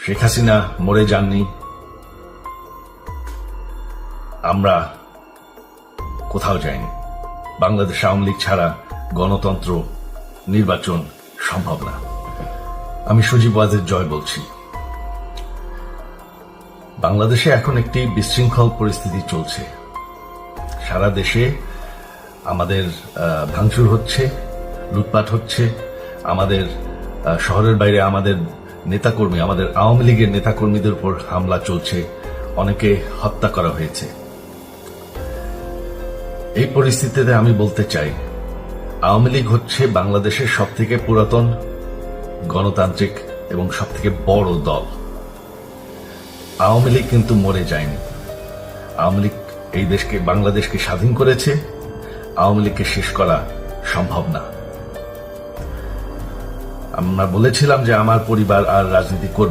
শেখ হাসিনা মরে যাননি, আমরা কোথাও যাইনি। বাংলাদেশ আওয়ামী লীগ ছাড়া গণতন্ত্র, নির্বাচন সম্ভব না। আমি সজীব ওয়াজেদ জয় বলছি। বাংলাদেশে এখন একটি বিশৃঙ্খল পরিস্থিতি চলছে। সারা দেশে আমাদের ভাঙচুর হচ্ছে, লুটপাট হচ্ছে, আমাদের শহরের বাইরে আমাদের নেতাকর্মী, আমাদের আওয়ামী লীগের নেতাকর্মীদের উপর হামলা চলছে, অনেকে হত্যা করা হয়েছে। এই পরিস্থিতিতে আমি বলতে চাই, আওয়ামী লীগ হচ্ছে বাংলাদেশের সবথেকে পুরাতন গণতান্ত্রিক এবং সবথেকে বড় দল। আওয়ামী লীগ কিন্তু মরে যায়নি। আওয়ামী লীগ এই দেশকে, বাংলাদেশকে স্বাধীন করেছে। আওয়ামী লীগকে শেষ করা সম্ভব না। আমরা বলেছিলাম যে আমার পরিবার আর রাজনীতি করবে